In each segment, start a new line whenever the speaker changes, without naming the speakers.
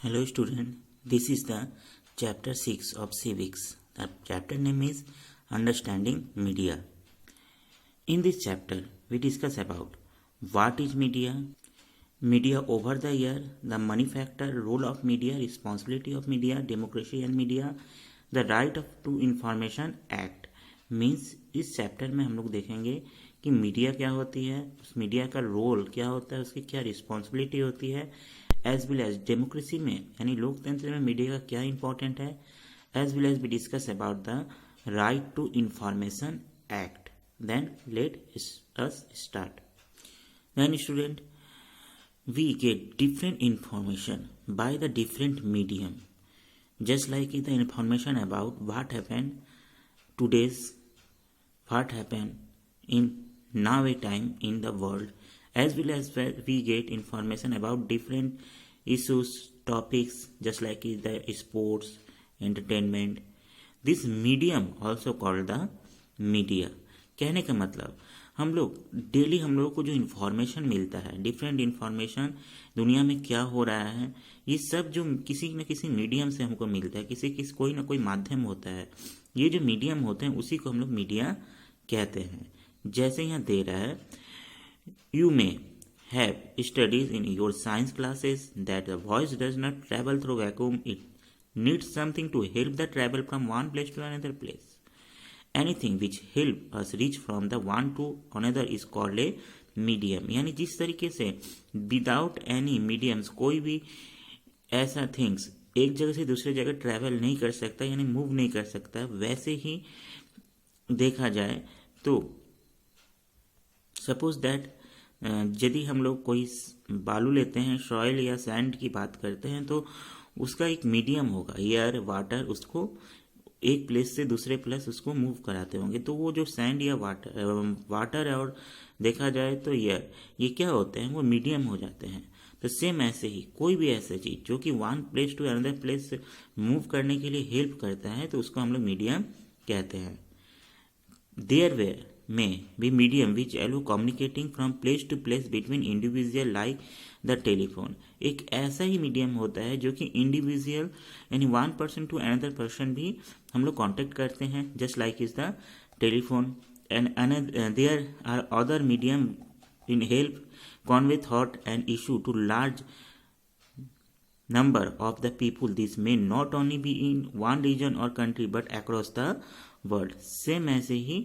Hello student, this is the chapter 6 of civics. The chapter name is Understanding Media. In this chapter, we discuss about what is media over the year, the money factor, role of media, responsibility of media, democracy and media, the right to information act. Means इस chapter में हम लोग देखेंगे कि media क्या होती है, उस मीडिया का रोल क्या होता है, उसकी क्या रिस्पॉन्सिबिलिटी होती है, एज वेल एज डेमोक्रेसी में यानी लोकतंत्र में मीडिया का क्या इंपॉर्टेंट है, as well as we discuss about the right to information act. Then let us start. Then student, we get different information by the different medium, just like the information about what happened today's, what happened in now a time in the world, as well as we get information about different issues, topics, just like the sports, entertainment. This medium also called the media. कहने का मतलब हम लोग daily हम लोगों को जो information मिलता है, डिफरेंट इन्फॉर्मेशन दुनिया में क्या हो रहा है, ये सब जो किसी न किसी मीडियम से हमको मिलता है, कोई ना कोई माध्यम होता है. ये जो मीडियम होते हैं उसी को हम लोग मीडिया कहते हैं. जैसे यहाँ दे रहा है, you may have studies in your science classes that the voice does not travel through vacuum, it needs something to help the travel from one place to another place. Anything which help us reach from the one to another is called a medium. यानी जिस तरीके से without any mediums कोई भी ऐसा things एक जगह से दूसरी जगह ट्रैवल नहीं कर सकता, यानी मूव नहीं कर सकता, वैसे ही देखा जाए तो सपोज दैट यदि हम लोग कोई बालू लेते हैं, सॉइल या सैंड की बात करते हैं, तो उसका एक मीडियम होगा, एयर, वाटर, उसको एक प्लेस से दूसरे प्लेस उसको मूव कराते होंगे. तो वो जो सैंड या वाटर है और देखा जाए तो एयर, ये क्या होते हैं, वो मीडियम हो जाते हैं. तो सेम ऐसे ही कोई भी ऐसी चीज जो कि one place to another place move करने के लिए हेल्प करता है, तो उसको हम लोग मीडियम कहते हैं. There way may be medium which allow communicating from place to place between individual like the telephone. एक ऐसा ही मीडियम होता है जो कि इंडिविजुअल यानी one person to another person भी हम लोग कांटेक्ट करते हैं, just like is the telephone. And there are other medium in help convey thought and issue to large number of the people. This may not only be in one region or country but across the world. Same ऐसे ही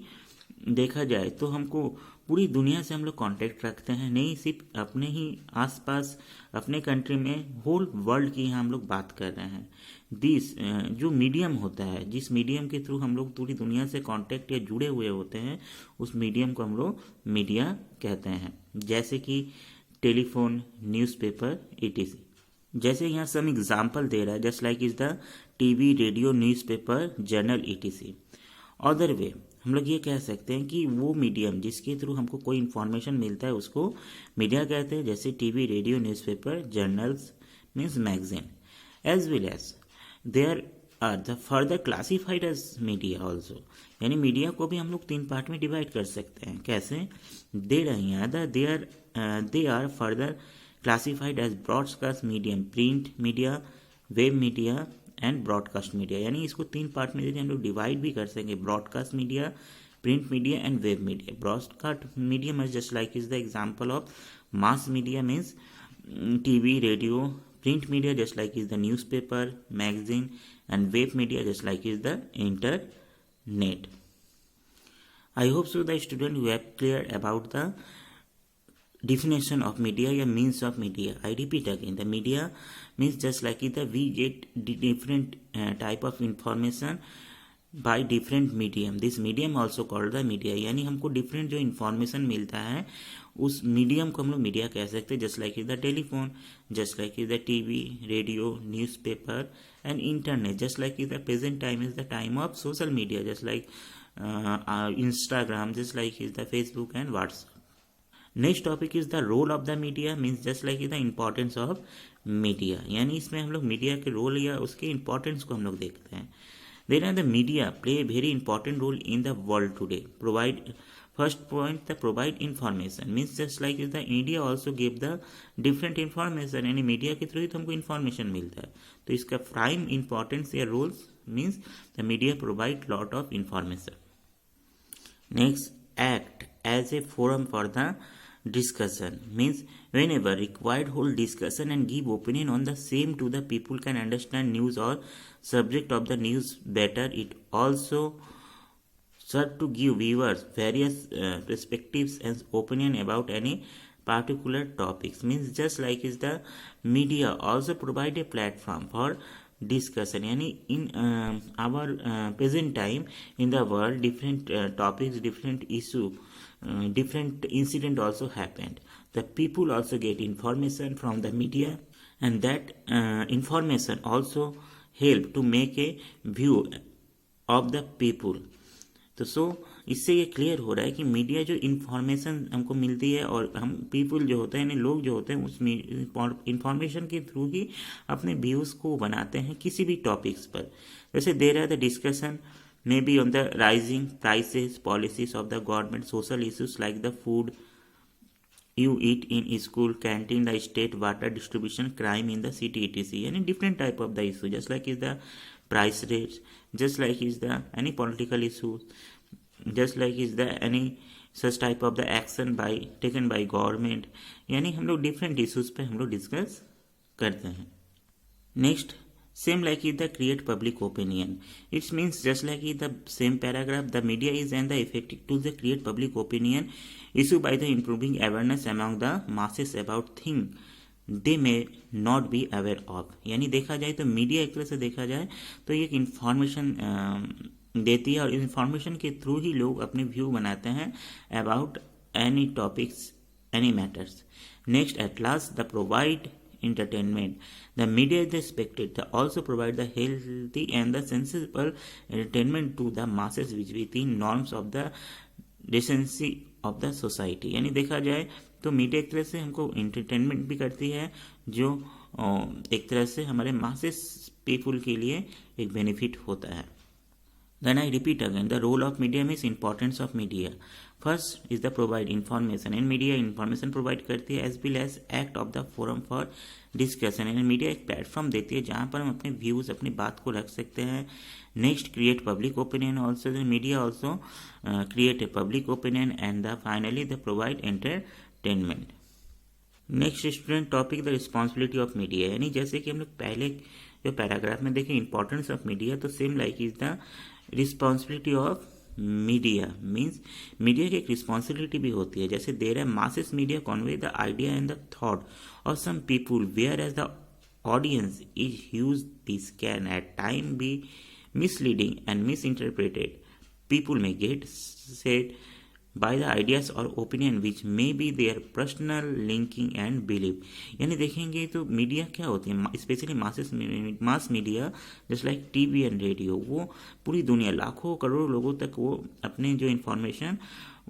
देखा जाए तो हमको पूरी दुनिया से हम लोग कांटेक्ट रखते हैं, नहीं सिर्फ अपने ही आसपास अपने कंट्री में, होल वर्ल्ड की यहाँ हम लोग बात कर रहे हैं. दिस जो मीडियम होता है, जिस मीडियम के थ्रू हम लोग पूरी दुनिया से कांटेक्ट या जुड़े हुए होते हैं, उस मीडियम को हम लोग मीडिया कहते हैं. जैसे कि टेलीफोन, न्यूज़पेपर, etc. जैसे यहाँ सम एग्जाम्पल दे रहा है, just like is the TV, radio, newspaper, journal, etc. Other way हम लोग ये कह सकते हैं कि वो मीडियम जिसके थ्रू हमको कोई इन्फॉर्मेशन मिलता है उसको मीडिया कहते हैं. जैसे TV, radio, newspaper, journals means magazine. As well as there are the further classified as media also. यानी मीडिया को भी हम लोग 3 पार्ट में डिवाइड कर सकते हैं. कैसे दे रहे हैं, they are further classified as broadcast medium, print media, web media and broadcast media. यानी इसको 3 पार्ट में यदि हम लोग डिवाइड भी कर सकेंगे, broadcast media, print media and web media. Broadcast medium is just like is the example of mass media means TV, radio. Print media just like is the newspaper, magazine, and web media just like is the internet. I hope so the student you have clear about the definition of media या means of media. I repeat again, the media means just like it, we get different type of information by different medium. This medium also called the media. यानी हमको different जो information मिलता है उस medium को हम लोग media कह सकते हैं. just like is the telephone, just like is the TV, radio, newspaper and internet. just like is the present time is the time of social media, just like Instagram, just like is the Facebook and WhatsApp. Next topic is the role of the media means just like the importance of media. यानी इसमें हम लोग media के role या उसके importance को हम लोग देखते हैं. Then the media play a very important role in the world today, provide First point, the provide information means just like the media also give the different information, यानी media के through ही तो हमको information मिलता है. तो इसका prime importance या roles means the media provide lot of information. Next, act as a forum for the discussion means whenever required hold discussion and give opinion on the same to the people can understand news or subject of the news better. It also serve to give viewers various perspectives and opinion about any particular topics. Means just like is the media also provide a platform for discussion, yani in our present time in the world different topics, different issue, different incident also happened. The people also get information from the media, and that information also help to make a view of the people. तो इससे ये clear हो रहा है कि media जो information हमको मिलती है और हम पीपल जो होते हैं यानी लोग जो होते हैं उस इन्फॉर्मेशन के थ्रू ही अपने व्यूज़ को बनाते हैं किसी भी टॉपिक्स पर. जैसे दे रहा है the discussion may be on the rising prices, policies of the government, social issues like the food you eat in school canteen, the state water distribution, crime in the city, etc. यानी different type of the issue, just like is the price rates, just like is the any political issue, just like is the any such type of the action by taken by government. यानी हम लोग different issues पे हम लोग discuss करते हैं. Next, same like is the create public opinion. It means just like in the same paragraph, the media is and the effective tools that create public opinion issue by the improving awareness among the masses about things they may not be aware of. यानी देखा जाए तो media एक तरह से देखा जाए तो ये एक इंफॉर्मेशन देती है और इंफॉर्मेशन के थ्रू ही लोग अपने व्यू बनाते हैं about any topics, any matters. Next, at last the provide entertainment. The media is expected to also provide the healthy and the sensible entertainment to the masses which within norms of the decency of the society. यानी देखा जाए तो media एक तरह से हमको entertainment भी करती है जो एक तरह से हमारे मासेस पीपुल के लिए एक बेनिफिट होता है. Then I repeat again, the role of media means importance of media. First is the provide information, and media information provide करती है as well as act of the forum for discussion. and media एक platform देती है जहाँ पर हम अपने views, अपनी बात को रख सकते हैं. Next, create public opinion also, media also create a public opinion. And the finally the provide entertainment. Next student topic the responsibility of media. यानी जैसे कि हम लोग पहले जो पैराग्राफ में देखें इंपॉर्टेंस ऑफ मीडिया, तो same like is the responsibility of media. Means media की एक रिस्पॉन्सिबिलिटी भी होती है. जैसे दे रहा है masses media convey the idea and the thought of some people whereas the audience is huge this can at time be misleading and misinterpreted. People may get set by the ideas or opinion which may be their personal linking and belief. यानी देखेंगे तो media क्या होती है, specially mass media just like TV and radio, वो पूरी दुनिया लाखों करोड़ों लोगों तक वो अपने जो इन्फॉर्मेशन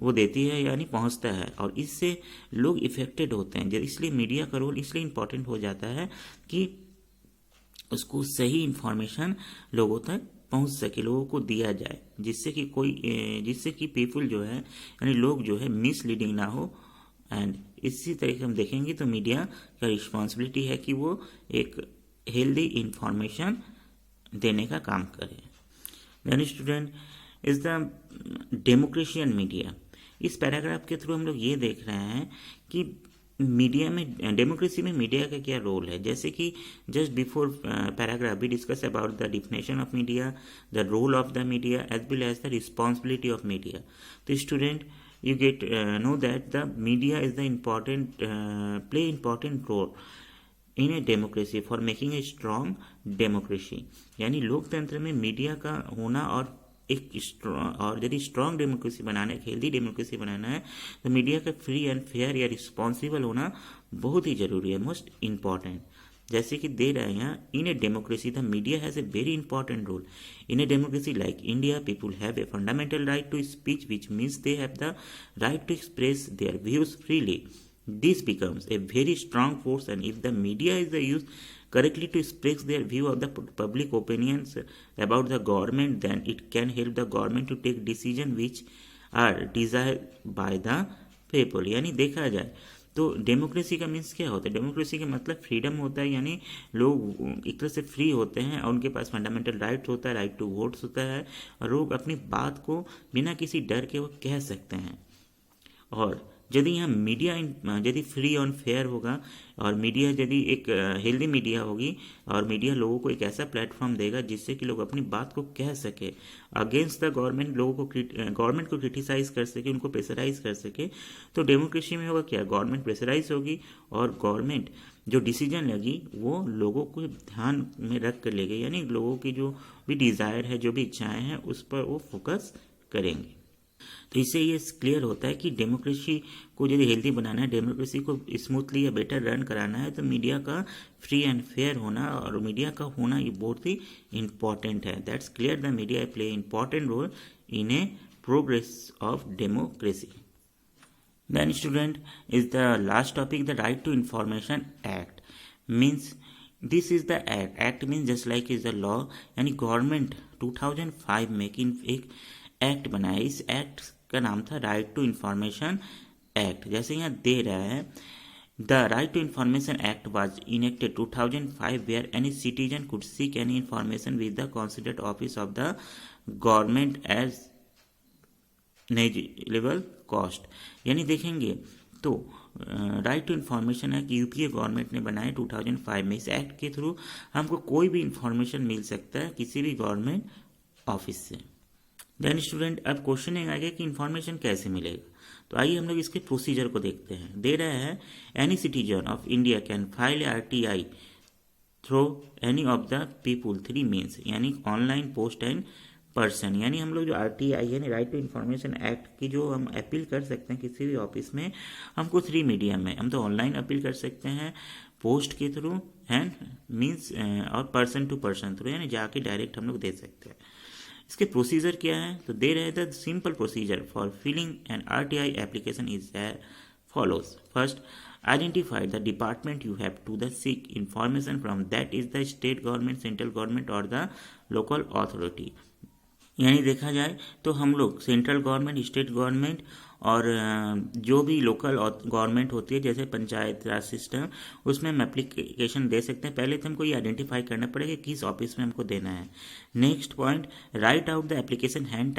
वो देती है यानी पहुंचता है और इससे लोग इफेक्टेड होते हैं. इसलिए मीडिया का रोल इसलिए इम्पोर्टेंट हो जाता है कि उसको सही इन्फॉर्मेशन लोगों तक पहुंच सके, लोगों को दिया जाए, जिससे कि पीपल जो है यानी लोग जो है मिसलीडिंग ना हो. एंड इसी तरीके हम देखेंगे तो मीडिया का रिस्पॉन्सिबिलिटी है कि वो एक हेल्दी इंफॉर्मेशन देने का काम करे. Then student is the democracy and media. इस पैराग्राफ के थ्रू हम लोग ये देख रहे हैं कि मीडिया में, डेमोक्रेसी में मीडिया का क्या रोल है. जैसे कि just before paragraph we discuss about the definition of media, the role of the media as well as the responsibility of media. तो student you get know that the media is the important play important role in a democracy for making a strong democracy. यानी लोकतंत्र में media का होना और एक और यदि स्ट्रॉन्ग डेमोक्रेसी बनाना है, हेल्दी डेमोक्रेसी बनाना है, तो मीडिया का फ्री एंड फेयर या रिस्पॉन्सिबल होना बहुत ही जरूरी है, मोस्ट इम्पॉर्टेंट. जैसे कि दे रहे हैं यहाँ, in a democracy the media has a very important role. In a democracy like India people have a fundamental right to speech which means they have the right to express their views freely. This becomes a very strong force, and if the media is used correctly to express their view of the public opinions about the government, then it can help the government to take decisions which are desire by the people. यानी देखा जाए तो democracy का means क्या होता है? Democracy का मतलब फ्रीडम होता है, यानी लोग एक तरह से फ्री होते हैं और उनके पास फंडामेंटल राइट होता है, राइट टू वोट्स होता है, और लोग अपनी बात को बिना किसी डर के वो कह सकते हैं। और यदि यहाँ मीडिया यदि फ्री और फेयर होगा, और मीडिया यदि एक हेल्दी मीडिया होगी, और मीडिया लोगों को एक ऐसा प्लेटफॉर्म देगा जिससे कि लोग अपनी बात को कह सके अगेंस्ट द गवर्नमेंट, लोगों को गवर्नमेंट को क्रिटिसाइज कर सके, उनको प्रेशराइज कर सके, तो डेमोक्रेसी में होगा क्या? गवर्नमेंट प्रेशराइज होगी और गवर्नमेंट जो डिसीजन लेगी वो लोगों को ध्यान में रख कर लेगी, यानी लोगों की जो भी डिज़ायर है, जो भी इच्छाएं हैं, उस पर वो फोकस करेंगे। तो इससे ये क्लियर होता है कि डेमोक्रेसी को यदि हेल्दी बनाना है, डेमोक्रेसी को स्मूथली या बेटर रन कराना है, तो मीडिया का फ्री एंड फेयर होना और मीडिया का होना ये बहुत ही इंपॉर्टेंट है। That's clear the media play important role in a progress of democracy. Then student is the last topic, the right to information act means this is the act means just like is the law, यानी government 2005 में एक act बनाया। इस act का नाम था right to information act. जैसे यहाँ दे रहा है, the right to information act was enacted 2005 where any citizen could seek any information with the considered office of the government as negligible cost. यानी देखेंगे तो राइट टू इन्फॉर्मेशन है कि यूपीए गवर्नमेंट ने बनाया 2005 में। इस एक्ट के थ्रू हमको कोई भी इंफॉर्मेशन मिल सकता है किसी भी गवर्नमेंट ऑफिस से। देन स्टूडेंट अब क्वेश्चन आ गया कि इंफॉर्मेशन कैसे मिलेगा, तो आइए हम लोग इसके प्रोसीजर को देखते हैं। दे रहा है any citizen of India can file RTI through any of the people 3 means, यानी ऑनलाइन, पोस्ट एंड पर्सन। यानी हम लोग जो RTI यानी राइट टू इन्फॉर्मेशन एक्ट की जो हम अपील कर सकते हैं किसी भी ऑफिस में, हमको 3 मीडियम में, हम तो ऑनलाइन अपील कर सकते हैं, पोस्ट के थ्रू एंड मीन्स और पर्सन टू पर्सन थ्रू, यानी जाके डायरेक्ट हम लोग दे सकते हैं। इसके प्रोसीजर क्या है, तो दे रहे the simple procedure for filling an RTI application is follows. First, identify the department you have to the seek information from, that is the state government, central government or the local authority। यानी देखा जाए तो हम लोग central government, state government और जो भी local government होती है जैसे पंचायत राज सिस्टम, उसमें हम एप्लीकेशन दे सकते हैं। पहले तो हमको ये आइडेंटिफाई करना पड़ेगा किस ऑफिस में हमको देना है। Next point, write out the application hand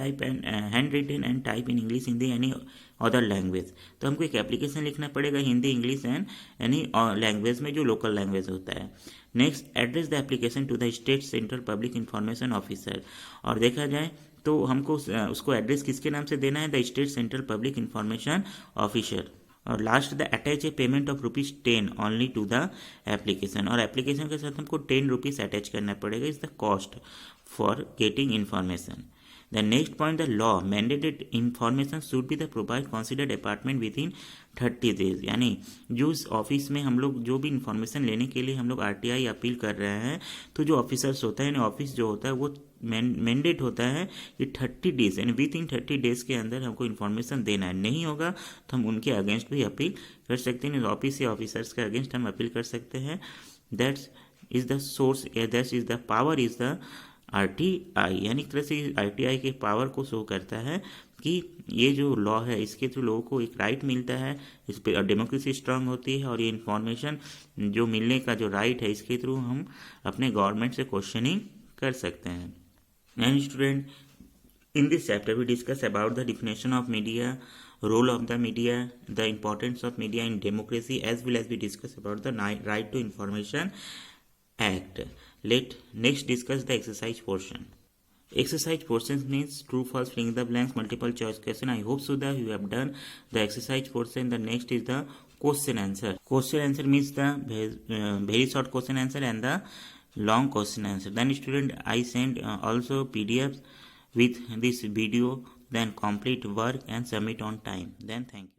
written and type in English, Hindi any other language. तो हमको एक एप्लीकेशन लिखना पड़ेगा Hindi, English and any language में जो लोकल लैंग्वेज होता है। Next, address the application to the state central public information officer, और देखा जाए तो हमको उसको एड्रेस किसके नाम से देना है, the state central public information officer. और last, the attach a payment of ₹10 only to the application, और एप्लीकेशन के साथ हमको ₹10 अटैच करना पड़ेगा, is the cost for getting information. The next point, the law mandated information should be the provide considered department within 30 days। यानी जो इस office में हम लोग जो भी इंफॉर्मेशन लेने के लिए हम लोग RTI अपील कर रहे हैं, तो जो ऑफिसर्स होता है, यानी ऑफिस जो होता है वो मैंडेट होता है कि 30 डेज यानी विद इन 30 डेज के अंदर हमको इन्फॉर्मेशन देना है। नहीं होगा तो हम उनके अगेंस्ट भी अपील कर सकते हैं, ऑफिस या ऑफिसर्स के अगेंस्ट हम अपील कर सकते हैं। That's is the source, that's is the power is the RTI, यानी एक तरह से RTI के पावर को शो करता है कि ये जो लॉ है इसके थ्रू लोगों को एक राइट मिलता है, इस पर डेमोक्रेसी स्ट्रांग होती है, और ये इन्फॉर्मेशन जो मिलने का जो राइट है इसके थ्रू हम अपने गवर्नमेंट से क्वेश्चनिंग कर सकते हैं। And student, in this chapter we discuss about the definition of media, role of the media, the importance of media in democracy, as well as we discuss about the right to information act. Let next discuss the exercise portion. Exercise portion means true, false, filling the blanks, multiple choice question. I hope so that you have done the exercise portion. The next is the question answer. Question answer means the very short question answer and the long question answer. Then student, I send also PDFs with this video, then complete work and submit on time. Then thank you.